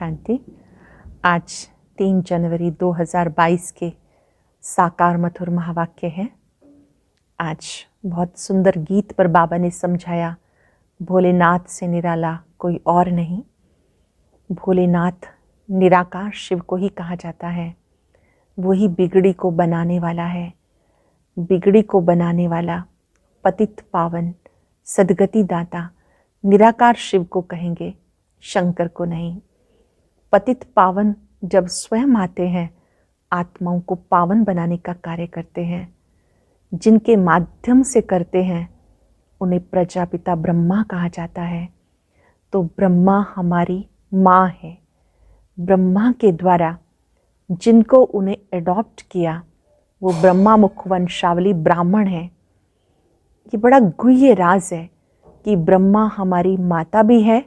शांति। आज 3 जनवरी 2022 के साकार मधुर महावाक्य हैं। आज बहुत सुंदर गीत पर बाबा ने समझाया, भोलेनाथ से निराला कोई और नहीं। भोलेनाथ निराकार शिव को ही कहा जाता है। वही बिगड़ी को बनाने वाला है। बिगड़ी को बनाने वाला, पतित पावन, सद्गति दाता निराकार शिव को कहेंगे, शंकर को नहीं। पतित पावन जब स्वयं आते हैं, आत्माओं को पावन बनाने का कार्य करते हैं। जिनके माध्यम से करते हैं उन्हें प्रजापिता ब्रह्मा कहा जाता है। तो ब्रह्मा हमारी माँ है। ब्रह्मा के द्वारा जिनको उन्हें एडॉप्ट किया वो ब्रह्मा मुख वंशावली ब्राह्मण है। ये बड़ा गुह्य राज है कि ब्रह्मा हमारी माता भी है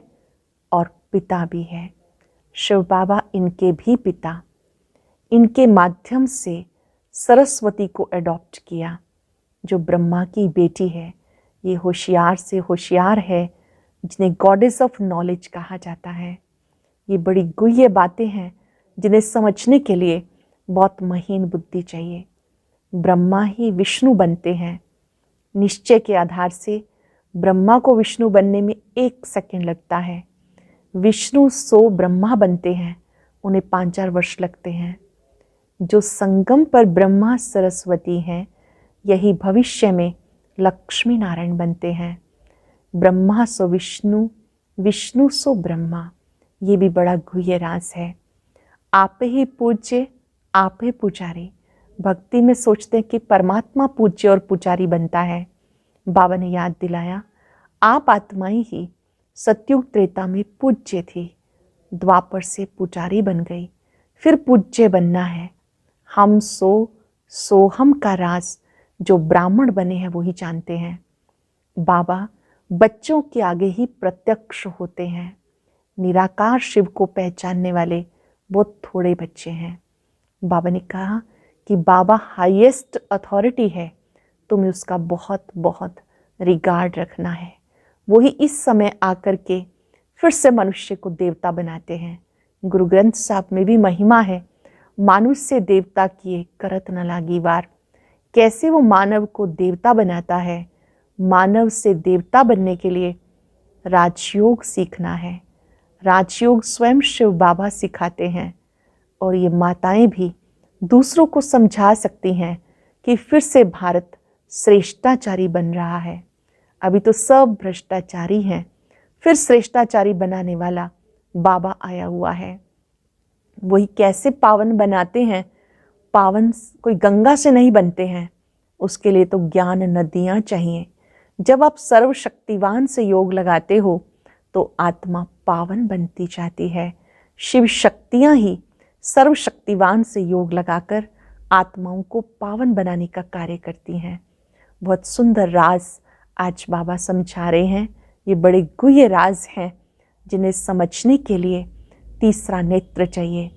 और पिता भी है। शिव बाबा इनके भी पिता। इनके माध्यम से सरस्वती को एडॉप्ट किया, जो ब्रह्मा की बेटी है। ये होशियार से होशियार है, जिन्हें गॉडेस ऑफ नॉलेज कहा जाता है। ये बड़ी गुह्य बातें हैं जिन्हें समझने के लिए बहुत महीन बुद्धि चाहिए। ब्रह्मा ही विष्णु बनते हैं। निश्चय के आधार से ब्रह्मा को विष्णु बनने में 1 सेकंड लगता है। विष्णु 100 ब्रह्मा बनते हैं, उन्हें 5-4 वर्ष लगते हैं। जो संगम पर ब्रह्मा सरस्वती हैं, यही भविष्य में लक्ष्मी नारायण बनते हैं। ब्रह्मा सो विष्णु, विष्णु सो ब्रह्मा। ये भी बड़ा गुह्य राज है। आप ही पूज्य, आप ही पुजारी। भक्ति में सोचते हैं कि परमात्मा पूज्य और पुजारी बनता है। बाबा ने याद दिलाया, आप आत्माएं ही सतयुग त्रेता में पूज्य थी, द्वापर से पुजारी बन गई, फिर पूज्य बनना है। हम सोहम का राज जो ब्राह्मण बने हैं वही जानते हैं। बाबा बच्चों के आगे ही प्रत्यक्ष होते हैं। निराकार शिव को पहचानने वाले बहुत थोड़े बच्चे हैं। बाबा ने कहा कि बाबा हाईएस्ट अथॉरिटी है, तुम्हें उसका बहुत बहुत रिगार्ड रखना है। वही इस समय आकर के फिर से मनुष्य को देवता बनाते हैं। गुरु ग्रंथ साहब में भी महिमा है, मानुष से देवता किए करत न लागी वार। कैसे वो मानव को देवता बनाता है। मानव से देवता बनने के लिए राजयोग सीखना है। राजयोग स्वयं शिव बाबा सिखाते हैं और ये माताएं भी दूसरों को समझा सकती हैं कि फिर से भारत श्रेष्ठाचारी बन रहा है। अभी तो सब भ्रष्टाचारी हैं, फिर श्रेष्ठाचारी बनाने वाला बाबा आया हुआ है। वही कैसे पावन बनाते हैं। पावन कोई गंगा से नहीं बनते हैं, उसके लिए तो ज्ञान नदियाँ चाहिए। जब आप सर्वशक्तिवान से योग लगाते हो तो आत्मा पावन बनती जाती है। शिव शक्तियाँ ही सर्वशक्तिवान से योग लगाकर आत्माओं को पावन बनाने का कार्य करती हैं। बहुत सुंदर राज आज बाबा समझा रहे हैं। ये बड़े गुह्य राज हैं जिन्हें समझने के लिए तीसरा नेत्र चाहिए।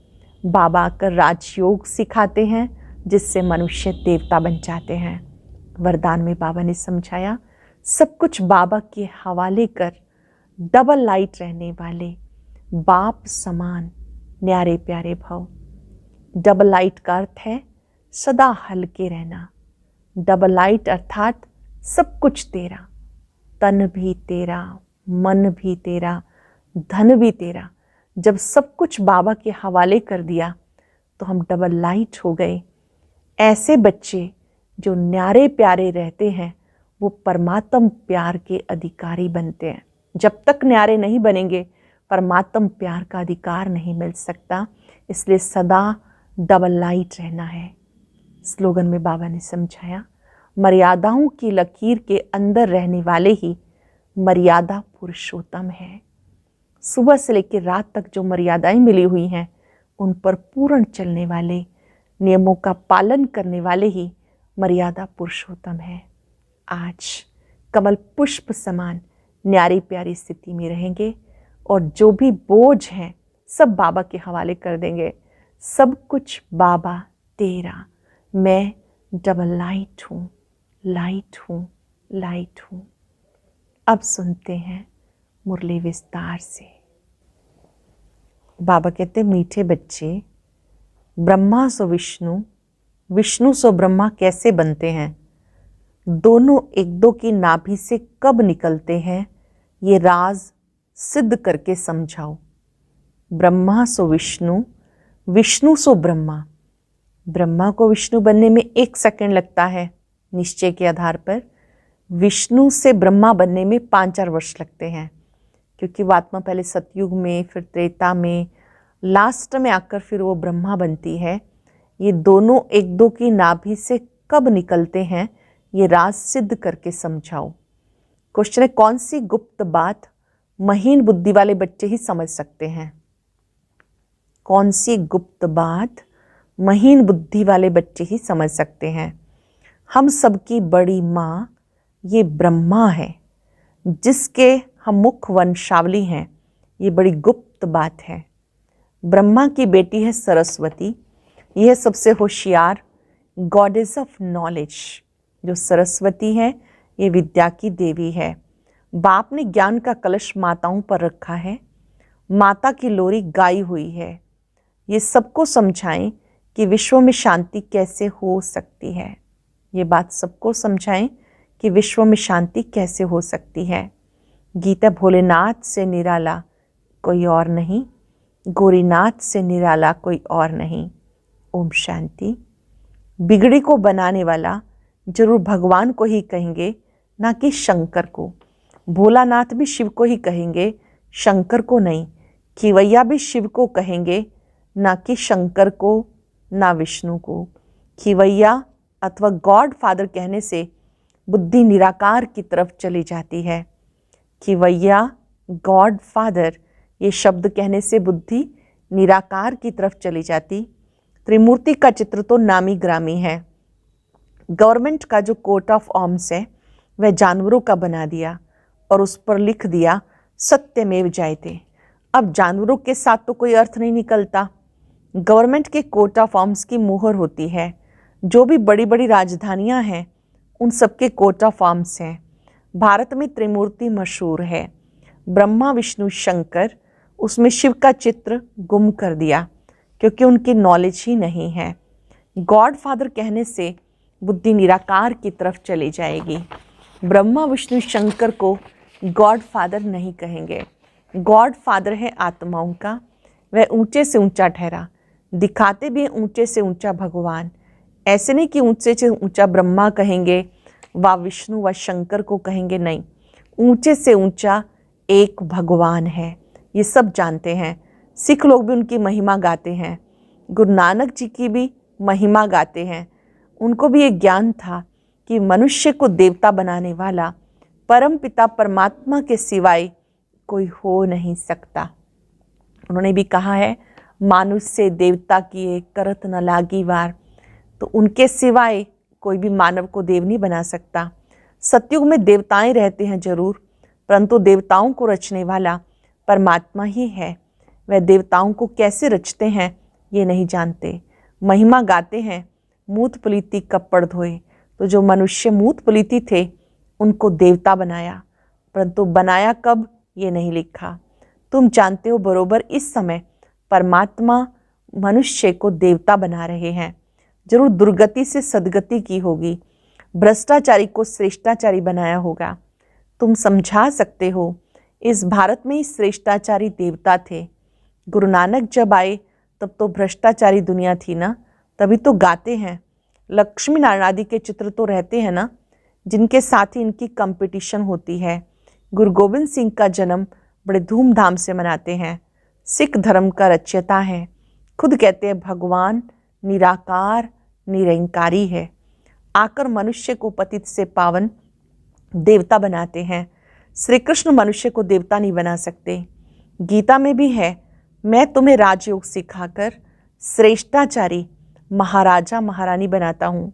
बाबा आकर राजयोग सिखाते हैं, जिससे मनुष्य देवता बन जाते हैं। वरदान में बाबा ने समझाया, सब कुछ बाबा के हवाले कर, डबल लाइट रहने वाले बाप समान न्यारे प्यारे भव। डबल लाइट का अर्थ है सदा हल्के रहना। डबल लाइट अर्थात सब कुछ तेरा, तन भी तेरा, मन भी तेरा, धन भी तेरा। जब सब कुछ बाबा के हवाले कर दिया तो हम डबल लाइट हो गए। ऐसे बच्चे जो न्यारे प्यारे रहते हैं वो परमात्म प्यार के अधिकारी बनते हैं। जब तक न्यारे नहीं बनेंगे परमात्म प्यार का अधिकार नहीं मिल सकता। इसलिए सदा डबल लाइट रहना है। स्लोगन में बाबा ने समझाया, मर्यादाओं की लकीर के अंदर रहने वाले ही मर्यादा पुरुषोत्तम है। सुबह से लेकर रात तक जो मर्यादाएं मिली हुई हैं उन पर पूर्ण चलने वाले, नियमों का पालन करने वाले ही मर्यादा पुरुषोत्तम है। आज कमल पुष्प समान न्यारी प्यारी स्थिति में रहेंगे और जो भी बोझ हैं सब बाबा के हवाले कर देंगे। सब कुछ बाबा तेरा, मैं डबल लाइट हूँ, लाइट हूँ, लाइट हूँ। अब सुनते हैं मुरली विस्तार से। बाबा कहते मीठे बच्चे, ब्रह्मा सो विष्णु, विष्णु सो ब्रह्मा कैसे बनते हैं? दोनों एक दो की नाभि से कब निकलते हैं? ये राज सिद्ध करके समझाओ। ब्रह्मा सो विष्णु, विष्णु सो ब्रह्मा। ब्रह्मा को विष्णु बनने में 1 सेकंड लगता है निश्चय के आधार पर। विष्णु से ब्रह्मा बनने में 5-4 वर्ष लगते हैं, क्योंकि वो आत्मा पहले सतयुग में, फिर त्रेता में, लास्ट में आकर फिर वो ब्रह्मा बनती है। ये दोनों एक दो की नाभि से कब निकलते हैं? ये राज सिद्ध करके समझाओ। क्वेश्चन है, कौन सी गुप्त बात महीन बुद्धि वाले बच्चे ही समझ सकते हैं? कौन सी गुप्त बात महीन बुद्धि वाले बच्चे ही समझ सकते हैं? हम सबकी बड़ी माँ ये ब्रह्मा है, जिसके हम मुख्य वंशावली हैं। ये बड़ी गुप्त बात है। ब्रह्मा की बेटी है सरस्वती। यह सबसे होशियार गॉडेस ऑफ नॉलेज। जो सरस्वती है ये विद्या की देवी है। बाप ने ज्ञान का कलश माताओं पर रखा है। माता की लोरी गाई हुई है। ये सबको समझाएं कि विश्व में शांति कैसे हो सकती है। ये बात सबको समझाएं कि विश्व में शांति कैसे हो सकती है। गीता भोलेनाथ से निराला कोई और नहीं, गौरीनाथ से निराला कोई और नहीं। ओम शांति। बिगड़ी को बनाने वाला जरूर भगवान को ही कहेंगे, ना कि शंकर को। भोलानाथ भी शिव को ही कहेंगे, शंकर को नहीं। खिवैया भी शिव को कहेंगे, ना कि शंकर को, ना विष्णु को। खिवैया अथवा गॉड फादर कहने से बुद्धि निराकार की तरफ चली जाती है। खिवैया, गॉड फादर ये शब्द कहने से बुद्धि निराकार की तरफ चली जाती। त्रिमूर्ति का चित्र तो नामी ग्रामी है। गवर्नमेंट का जो कोट ऑफ आर्म्स है वह जानवरों का बना दिया और उस पर लिख दिया सत्यमेव जयते। अब जानवरों के साथ तो कोई अर्थ नहीं निकलता। गवर्नमेंट के कोट ऑफ आर्म्स की मुहर होती है। जो भी बड़ी बड़ी राजधानियां हैं उन सबके कोट ऑफ आर्म्स हैं। भारत में त्रिमूर्ति मशहूर है, ब्रह्मा विष्णु शंकर। उसमें शिव का चित्र गुम कर दिया क्योंकि उनकी नॉलेज ही नहीं है। गॉड फादर कहने से बुद्धि निराकार की तरफ चली जाएगी। ब्रह्मा विष्णु शंकर को गॉड फादर नहीं कहेंगे। गॉड फादर है आत्माओं का। वह ऊंचे से ऊंचा ठहरा, दिखाते भी ऊंचे से ऊंचा भगवान। ऐसे नहीं कि ऊंचे से ऊंचा ब्रह्मा कहेंगे व विष्णु व शंकर को कहेंगे, नहीं। ऊंचे से ऊंचा एक भगवान है, ये सब जानते हैं। सिख लोग भी उनकी महिमा गाते हैं। गुरु नानक जी की भी महिमा गाते हैं। उनको भी ये ज्ञान था कि मनुष्य को देवता बनाने वाला परम पिता परमात्मा के सिवाय कोई हो नहीं सकता। उन्होंने भी कहा है, मानुष से देवता किए करत न लागी वार। तो उनके सिवाय कोई भी मानव को देव नहीं बना सकता। सतयुग में देवताएं रहते हैं जरूर, परंतु देवताओं को रचने वाला परमात्मा ही है। वह देवताओं को कैसे रचते हैं ये नहीं जानते। महिमा गाते हैं, मूत पुलीति कपड़ धोए। तो जो मनुष्य मूत पुलीति थे उनको देवता बनाया, परंतु बनाया कब ये नहीं लिखा। तुम जानते हो बरोबर इस समय परमात्मा मनुष्य को देवता बना रहे हैं। जरूर दुर्गति से सदगति की होगी, भ्रष्टाचारी को श्रेष्ठाचारी बनाया होगा। तुम समझा सकते हो, इस भारत में ही श्रेष्ठाचारी देवता थे। गुरु नानक जब आए तब तो भ्रष्टाचारी दुनिया थी ना, तभी तो गाते हैं। लक्ष्मी नारायण आदि के चित्र तो रहते हैं ना, जिनके साथ ही इनकी कंपटीशन होती है। गुरु गोविंद सिंह का जन्म बड़े धूमधाम से मनाते हैं। सिख धर्म का रचयिता है, खुद कहते हैं भगवान निराकार निरंकारी है। आकर मनुष्य को पतित से पावन देवता बनाते हैं। श्री कृष्ण मनुष्य को देवता नहीं बना सकते। गीता में भी है, मैं तुम्हें राजयोग सिखाकर श्रेष्ठाचारी महाराजा महारानी बनाता हूँ।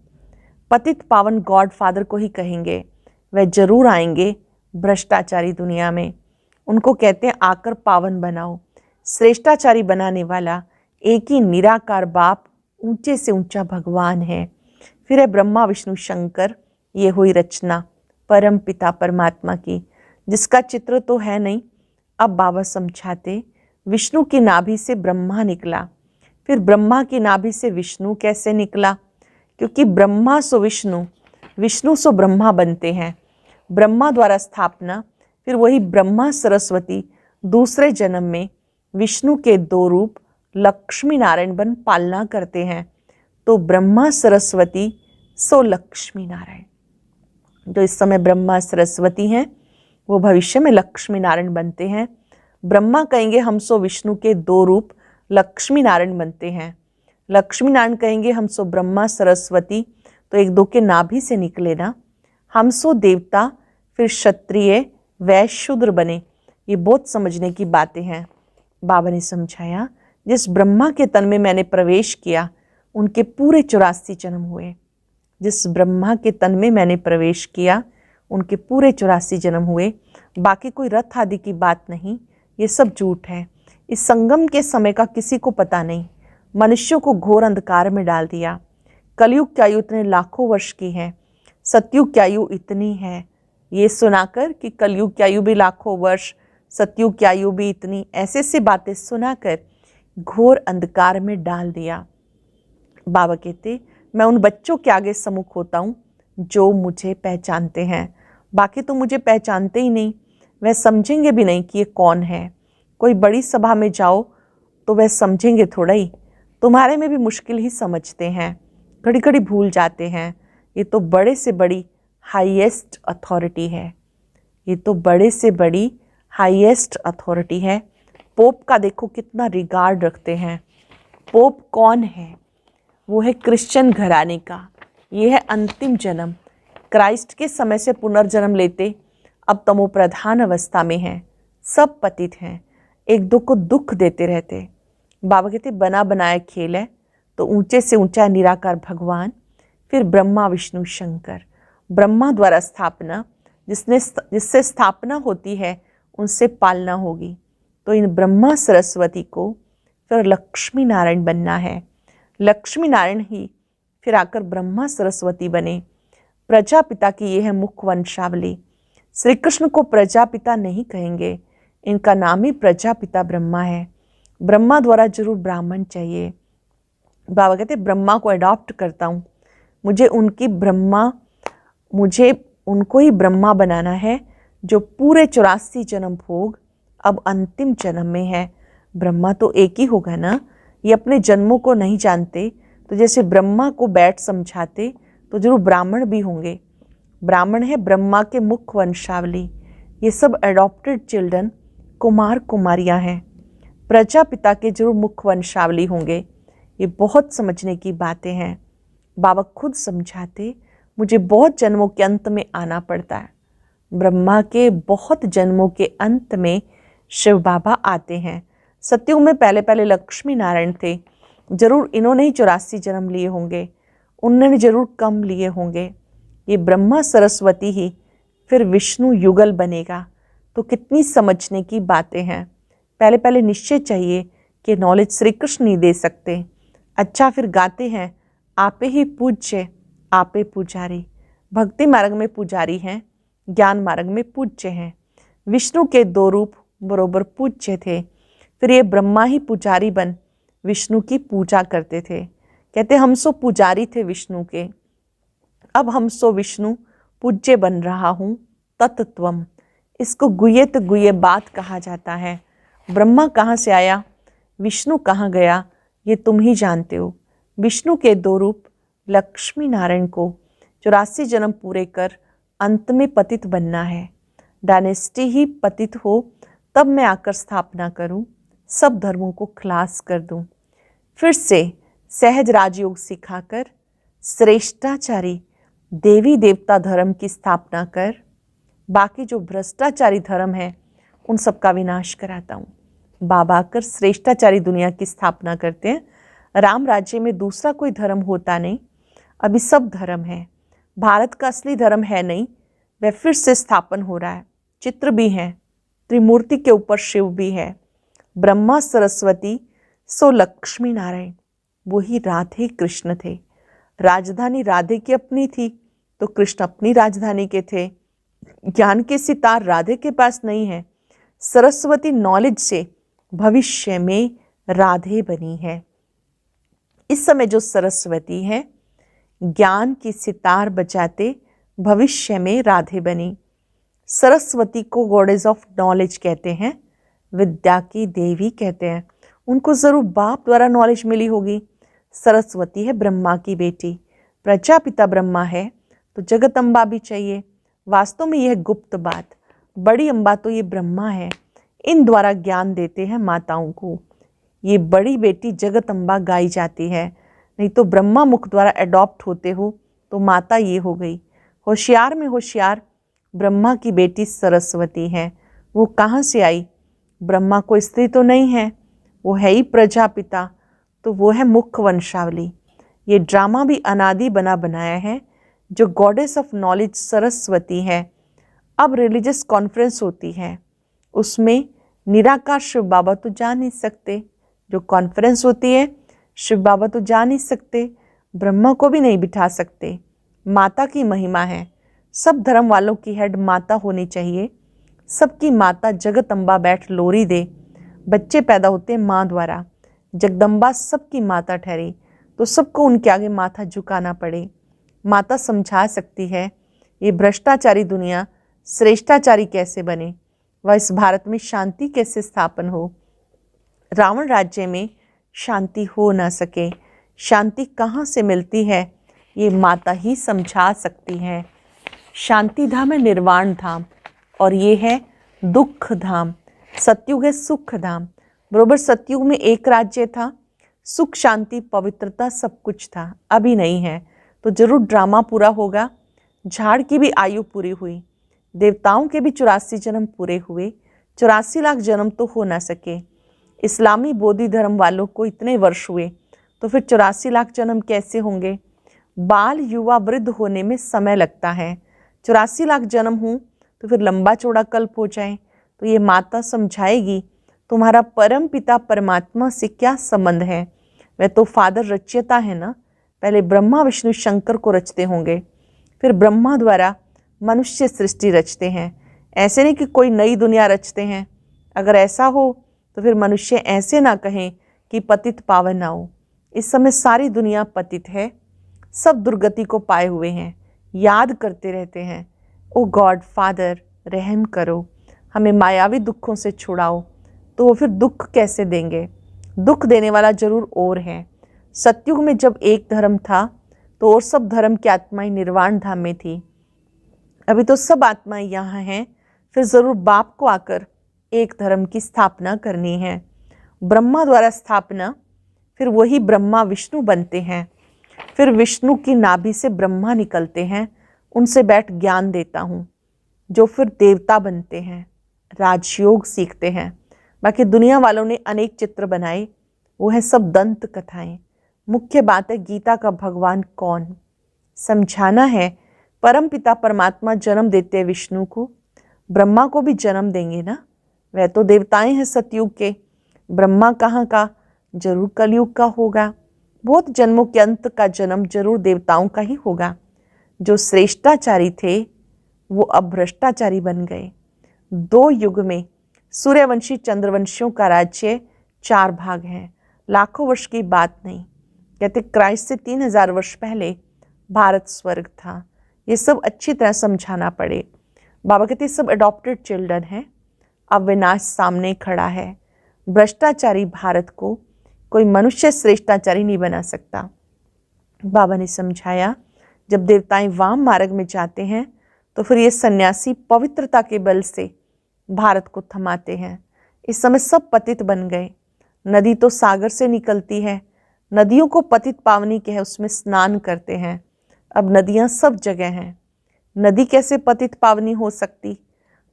पतित पावन गॉड फादर को ही कहेंगे। वह जरूर आएंगे भ्रष्टाचारी दुनिया में। उनको कहते हैं आकर पावन बनाओ। श्रेष्ठाचारी बनाने वाला एक ही निराकार बाप, ऊंचे से ऊंचा भगवान है। फिर है ब्रह्मा विष्णु शंकर। ये हुई रचना परम पिता परमात्मा की, जिसका चित्र तो है नहीं। अब बाबा समझाते, विष्णु की नाभि से ब्रह्मा निकला। फिर ब्रह्मा की नाभि से विष्णु कैसे निकला? क्योंकि ब्रह्मा सो विष्णु, विष्णु सो ब्रह्मा बनते हैं। ब्रह्मा द्वारा स्थापना, फिर वही ब्रह्मा सरस्वती दूसरे जन्म में विष्णु के दो रूप लक्ष्मी नारायण बन पालना करते हैं। तो ब्रह्मा सरस्वती सो लक्ष्मी नारायण। जो इस समय ब्रह्मा सरस्वती हैं वो भविष्य में लक्ष्मी नारायण बनते हैं। ब्रह्मा कहेंगे हम सो विष्णु के दो रूप लक्ष्मी नारायण बनते हैं। लक्ष्मी नारायण कहेंगे हम सो ब्रह्मा सरस्वती, तो एक दो के नाभि से निकले ना। हम सो देवता, फिर क्षत्रिय वैश्य शूद्र बने। ये बहुत समझने की बातें हैं। बाबा ने समझाया जिस ब्रह्मा के तन में मैंने प्रवेश किया उनके पूरे 84 जन्म हुए। जिस ब्रह्मा के तन में मैंने प्रवेश किया उनके पूरे 84 जन्म हुए। बाकी कोई रथ आदि की बात नहीं, ये सब झूठ है। इस संगम के समय का किसी को पता नहीं। मनुष्यों को घोर अंधकार में डाल दिया। कलयुग की आयु इतने लाखों वर्ष की है, सतयुग की आयु इतनी है। ये सुनाकर कि कलयुग की आयु भी लाखों वर्ष, सतयुग की आयु भी इतनी, ऐसे ऐसी बातें सुनाकर घोर अंधकार में डाल दिया। बाबा कहते मैं उन बच्चों के आगे सम्मुख होता हूँ जो मुझे पहचानते हैं। बाकी तो मुझे पहचानते ही नहीं, वह समझेंगे भी नहीं कि ये कौन है। कोई बड़ी सभा में जाओ तो वह समझेंगे थोड़ा ही, तुम्हारे में भी मुश्किल ही समझते हैं, घड़ी घड़ी भूल जाते हैं। ये तो बड़े से बड़ी हाईएस्ट अथॉरिटी है, ये तो बड़े से बड़ी हाईएस्ट अथॉरिटी है। पोप का देखो कितना रिगार्ड रखते हैं। पोप कौन है? वो है क्रिश्चियन घराने का। ये है अंतिम जन्म। क्राइस्ट के समय से पुनर्जन्म लेते, अब तमो प्रधान अवस्था में हैं, सब पतित हैं, एक दो को दुख देते रहते। बाबा कहते बना बनाया खेल है। तो ऊंचे से ऊंचा निराकार भगवान, फिर ब्रह्मा विष्णु शंकर। ब्रह्मा द्वारा स्थापना, जिससे स्थापना होती है उनसे पालना होगी। तो इन ब्रह्मा सरस्वती को फिर लक्ष्मी नारायण बनना है। लक्ष्मी नारायण ही फिर आकर ब्रह्मा सरस्वती बने। प्रजापिता की यह है मुख्य वंशावली। श्री कृष्ण को प्रजापिता नहीं कहेंगे, इनका नाम ही प्रजापिता ब्रह्मा है। ब्रह्मा द्वारा जरूर ब्राह्मण चाहिए। बाबा कहते ब्रह्मा को अडॉप्ट करता हूँ, मुझे उनको ही ब्रह्मा बनाना है जो पूरे 84 जन्म भोग अब अंतिम जन्म में है। ब्रह्मा तो एक ही होगा ना, ये अपने जन्मों को नहीं जानते। तो जैसे ब्रह्मा को बैठ समझाते तो जरूर ब्राह्मण भी होंगे। ब्राह्मण है ब्रह्मा के मुख्य वंशावली। ये सब एडॉप्टेड चिल्ड्रन कुमार कुमारियां हैं, प्रजापिता के जरूर मुख्य वंशावली होंगे। ये बहुत समझने की बातें हैं। बाबा खुद समझाते मुझे बहुत जन्मों के अंत में आना पड़ता है। ब्रह्मा के बहुत जन्मों के अंत में शिव बाबा आते हैं। सतयुग में पहले पहले लक्ष्मी नारायण थे, जरूर इन्होंने ही 84 जन्म लिए होंगे, उन्होंने जरूर कम लिए होंगे। ये ब्रह्मा सरस्वती ही फिर विष्णु युगल बनेगा। तो कितनी समझने की बातें हैं। पहले पहले निश्चय चाहिए कि नॉलेज श्री कृष्ण नहीं दे सकते। अच्छा फिर गाते हैं आपे ही पूज्य आपे पुजारी। भक्ति मार्ग में पुजारी हैं, ज्ञान मार्ग में पूज्य हैं। विष्णु के दो रूप बरोबर पूज्य थे। फिर ये ब्रह्मा ही पुजारी बन विष्णु की पूजा करते थे। कहते हम सो पुजारी थे विष्णु के, अब हम सो विष्णु पूज्य बन रहा हूँ। तत्त्वम, इसको गुह्यत गुह्य बात कहा जाता है। ब्रह्मा कहाँ से आया, विष्णु कहाँ गया, ये तुम ही जानते हो। विष्णु के दो रूप लक्ष्मी नारायण को 84 जन्म पूरे कर अंत में पतित बनना है। डायनेस्टी ही पतित हो तब मैं आकर स्थापना करूं, सब धर्मों को खलास कर दूं। फिर से सहज राजयोग सिखाकर श्रेष्ठाचारी देवी देवता धर्म की स्थापना कर बाकी जो भ्रष्टाचारी धर्म है उन सब का विनाश कराता हूँ। बाबा आकर श्रेष्ठाचारी दुनिया की स्थापना करते हैं। राम राज्य में दूसरा कोई धर्म होता नहीं, अभी सब धर्म है। भारत का असली धर्म है नहीं, वह फिर से स्थापन हो रहा है। चित्र भी हैं, त्रिमूर्ति के ऊपर शिव भी है। ब्रह्मा सरस्वती सो लक्ष्मी नारायण, वही राधे कृष्ण थे। राजधानी राधे की अपनी थी तो कृष्ण अपनी राजधानी के थे। ज्ञान के सितार राधे के पास नहीं है। सरस्वती नॉलेज से भविष्य में राधे बनी है। इस समय जो सरस्वती है ज्ञान की सितार बजाते भविष्य में राधे बनी। सरस्वती को गॉडेस ऑफ नॉलेज कहते हैं, विद्या की देवी कहते हैं। उनको ज़रूर बाप द्वारा नॉलेज मिली होगी। सरस्वती है ब्रह्मा की बेटी, प्रजापिता ब्रह्मा है तो जगत अम्बा भी चाहिए। वास्तव में यह गुप्त बात, बड़ी अम्बा तो ये ब्रह्मा है, इन द्वारा ज्ञान देते हैं माताओं को। ये बड़ी बेटी जगत अम्बा गाई जाती है, नहीं तो ब्रह्मा मुख द्वारा अडॉप्ट होते हो तो माता ये हो गई। होशियार में होशियार ब्रह्मा की बेटी सरस्वती है। वो कहाँ से आई? ब्रह्मा को स्त्री तो नहीं है, वो है ही प्रजापिता, तो वो है मुख्य वंशावली। ये ड्रामा भी अनादि बना बनाया है। जो गॉडेस ऑफ नॉलेज सरस्वती है, अब रिलीजियस कॉन्फ्रेंस होती है, उसमें निराकार शिव बाबा तो जा नहीं सकते। जो कॉन्फ्रेंस होती है शिव बाबा तो जा नहीं सकते, ब्रह्मा को भी नहीं बिठा सकते। माता की महिमा है। सब धर्म वालों की हेड माता होनी चाहिए। सबकी माता जगत अम्बा बैठ लोरी दे। बच्चे पैदा होते हैं माँ द्वारा, जगदम्बा सबकी माता ठहरी तो सबको उनके आगे माथा झुकाना पड़े। माता समझा सकती है ये भ्रष्टाचारी दुनिया श्रेष्ठाचारी कैसे बने, वह इस भारत में शांति कैसे स्थापन हो। रावण राज्य में शांति हो ना सके। शांति कहाँ से मिलती है ये माता ही समझा सकती है। शांति धाम है निर्वाण धाम और ये है दुख धाम। सतयुग है सुख धाम। बरोबर सतयुग में एक राज्य था, सुख शांति पवित्रता सब कुछ था, अभी नहीं है। तो जरूर ड्रामा पूरा होगा। झाड़ की भी आयु पूरी हुई, देवताओं के भी 84 जन्म पूरे हुए। 84 लाख जन्म तो हो ना सके। इस्लामी बोधि धर्म वालों को इतने वर्ष हुए तो फिर 84 लाख जन्म कैसे होंगे? बाल युवा वृद्ध होने में समय लगता है। 84 लाख जन्म हो तो फिर लंबा चौड़ा कल्प हो जाए। तो ये माता समझाएगी तुम्हारा परम पिता परमात्मा से क्या संबंध है। वह तो फादर रचयिता है ना। पहले ब्रह्मा विष्णु शंकर को रचते होंगे, फिर ब्रह्मा द्वारा मनुष्य सृष्टि रचते हैं। ऐसे नहीं कि कोई नई दुनिया रचते हैं। अगर ऐसा हो तो फिर मनुष्य ऐसे ना कहें कि पतित पावन ना हो। इस समय सारी दुनिया पतित है, सब दुर्गति को पाए हुए हैं, याद करते रहते हैं ओ गॉड फादर रहम करो, हमें मायावी दुखों से छुड़ाओ। तो वो फिर दुख कैसे देंगे? दुख देने वाला जरूर और है। सतयुग में जब एक धर्म था तो और सब धर्म की आत्माएं निर्वाण धाम में थी। अभी तो सब आत्माएं यहाँ हैं, फिर जरूर बाप को आकर एक धर्म की स्थापना करनी है। ब्रह्मा द्वारा स्थापना, फिर वही ब्रह्मा विष्णु बनते हैं। फिर विष्णु की नाभि से ब्रह्मा निकलते हैं, उनसे बैठ ज्ञान देता हूँ, जो फिर देवता बनते हैं, राजयोग सीखते हैं। बाकी दुनिया वालों ने अनेक चित्र बनाए, वो है सब दंत कथाएं। मुख्य बात है गीता का भगवान कौन, समझाना है। परम पिता परमात्मा जन्म देते हैं विष्णु को, ब्रह्मा को भी जन्म देंगे ना। वह तो देवताएं हैं सतयुग के, ब्रह्मा कहाँ का? जरूर कलयुग का होगा। बहुत जन्मों के अंत का जन्म जरूर देवताओं का ही होगा। जो श्रेष्ठाचारी थे वो अब भ्रष्टाचारी बन गए। 2 युग में सूर्यवंशी चंद्रवंशियों का राज्य 4 भाग हैं। लाखों वर्ष की बात नहीं। कहते क्राइस्ट से 3000 वर्ष पहले भारत स्वर्ग था। ये सब अच्छी तरह समझाना पड़े। बाबा कहते सब अडॉप्टेड चिल्ड्रन हैं। अब विनाश सामने खड़ा है। भ्रष्टाचारी भारत को कोई मनुष्य श्रेष्ठाचारी नहीं बना सकता। बाबा ने समझाया जब देवताएं वाम मार्ग में जाते हैं तो फिर ये सन्यासी पवित्रता के बल से भारत को थमाते हैं। इस समय सब पतित बन गए। नदी तो सागर से निकलती है, नदियों को पतित पावनी कहे, उसमें स्नान करते हैं। अब नदियां सब जगह हैं। नदी कैसे पतित पावनी हो सकती?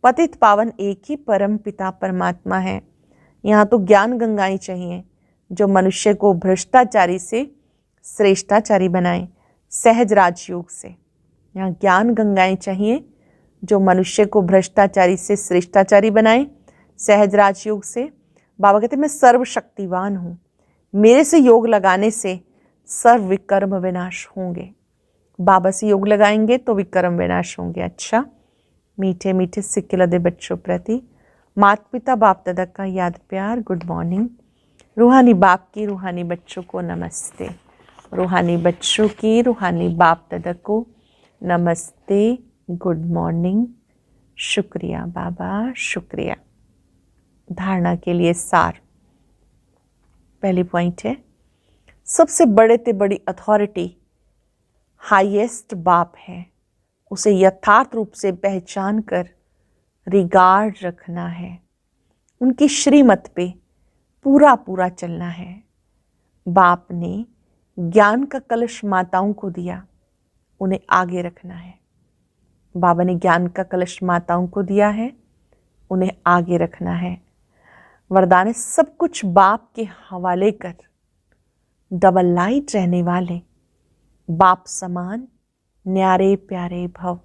पतित पावन एक ही परम पिता परमात्मा है। यहाँ तो ज्ञान गंगाएं चाहिए जो मनुष्य को भ्रष्टाचारी से श्रेष्ठाचारी बनाए, सहज राजयोग से। यहाँ ज्ञान गंगाएं चाहिए जो मनुष्य को भ्रष्टाचारी से श्रेष्ठाचारी बनाए, सहज राजयोग से। बाबा कहते मैं सर्वशक्तिवान हूँ, मेरे से योग लगाने से सर्व विकर्म विनाश होंगे। बाबा से योग लगाएंगे तो विकर्म विनाश होंगे। अच्छा, मीठे मीठे सिक्के लदे बच्चों प्रति माता पिता बाप दादा का याद प्यार गुड मॉर्निंग। रूहानी बाप की रूहानी बच्चों को नमस्ते। रूहानी बच्चों की रूहानी बाप दादा को नमस्ते, गुड मॉर्निंग। शुक्रिया बाबा, शुक्रिया। धारणा के लिए सार। पहली पॉइंट है, सबसे बड़े ते बड़ी अथॉरिटी हाईएस्ट बाप है। उसे यथार्थ रूप से पहचान कर रिगार्ड रखना है। उनकी श्रीमत पे पूरा पूरा चलना है। बाप ने ज्ञान का कलश माताओं को दिया, उन्हें आगे रखना है। बाबा ने ज्ञान का कलश माताओं को दिया है, उन्हें आगे रखना है। वरदान सब कुछ बाप के हवाले कर, डबल लाइट रहने वाले बाप समान न्यारे प्यारे भव।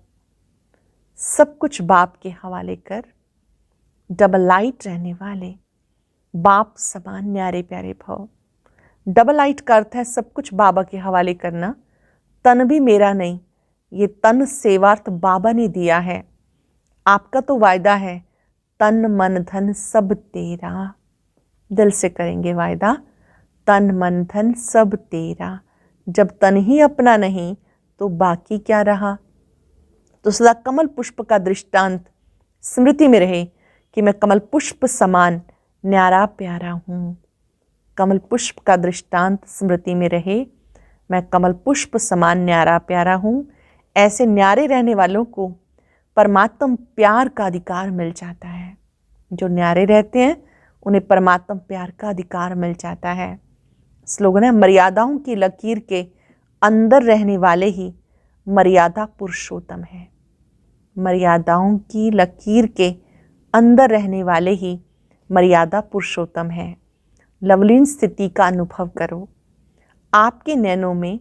सब कुछ बाप के हवाले कर, डबल लाइट रहने वाले बाप समान न्यारे प्यारे भव। डबल लाइट का अर्थ है सब कुछ बाबा के हवाले करना। तन भी मेरा नहीं, ये तन सेवार्थ बाबा ने दिया है। आपका तो वायदा है, तन मन धन सब तेरा। दिल से करेंगे वायदा, तन मन धन सब तेरा। जब तन ही अपना नहीं तो बाकी क्या रहा। तो सदा कमल पुष्प का दृष्टांत स्मृति में रहे कि मैं कमल पुष्प समान न्यारा प्यारा हूँ। कमल पुष्प का दृष्टांत स्मृति में रहे, मैं कमल पुष्प समान न्यारा प्यारा हूँ। ऐसे न्यारे रहने वालों को परमात्म प्यार का अधिकार मिल जाता है। जो न्यारे रहते हैं उन्हें परमात्म प्यार का अधिकार मिल जाता है। स्लोगन है, मर्यादाओं की लकीर के अंदर रहने वाले ही मर्यादा पुरुषोत्तम है। मर्यादाओं की लकीर के अंदर रहने वाले ही मर्यादा पुरुषोत्तम है। लवलीन स्थिति का अनुभव करो। आपके नैनों में,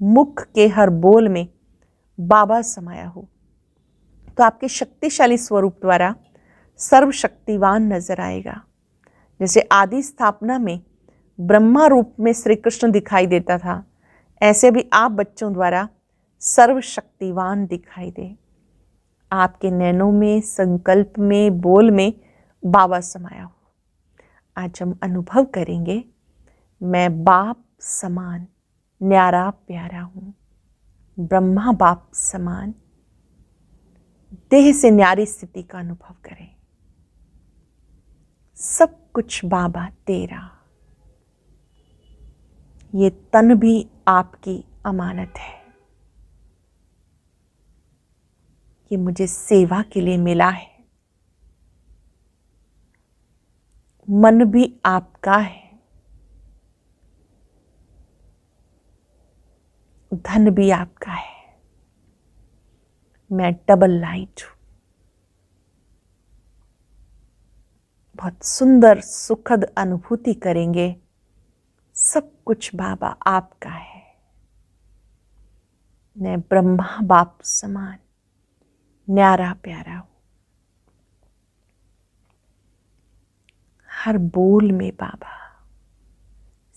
मुख के हर बोल में बाबा समाया हो तो आपके शक्तिशाली स्वरूप द्वारा सर्वशक्तिवान नजर आएगा। जैसे आदि स्थापना में ब्रह्मा रूप में श्री कृष्ण दिखाई देता था, ऐसे भी आप बच्चों द्वारा सर्वशक्तिवान दिखाई दे। आपके नैनों में, संकल्प में, बोल में बाबा समाया हो। आज हम अनुभव करेंगे, मैं बाप समान न्यारा प्यारा हूँ। ब्रह्मा बाप समान देह से न्यारी स्थिति का अनुभव करें। सब कुछ बाबा तेरा। ये तन भी आपकी अमानत है। ये मुझे सेवा के लिए मिला है। मन भी आपका है, धन भी आपका है। मैं डबल लाइट हूं। बहुत सुंदर सुखद अनुभूति करेंगे। सब कुछ बाबा आपका है। मैं ब्रह्मा बाप समान न्यारा प्यारा हूं। हर बोल में बाबा,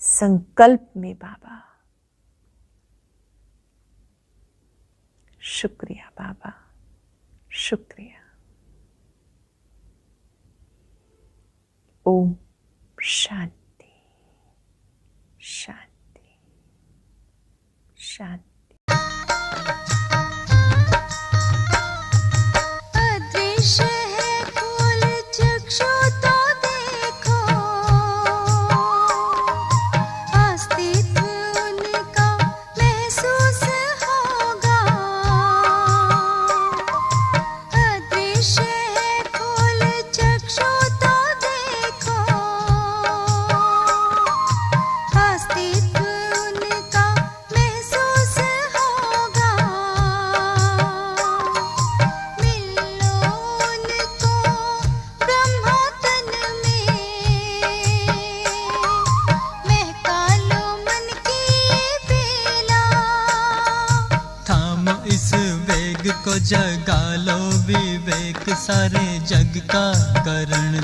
संकल्प में बाबा। शुक्रिया बाबा, शुक्रिया। ओम शांति, शांति, शांति। अदृश्य है फूल चक्षु तो देखो, अस्तित्व उनका महसूस होगा। अदृश्य है फूल चक्षु तो देखो, अस्तित्व उनका महसूस होगा। मिलो उनको ब्रह्मा तन में, महका लो मन की बेला। थाम इस वेग को जगा लो विवेक, सारे जग का करण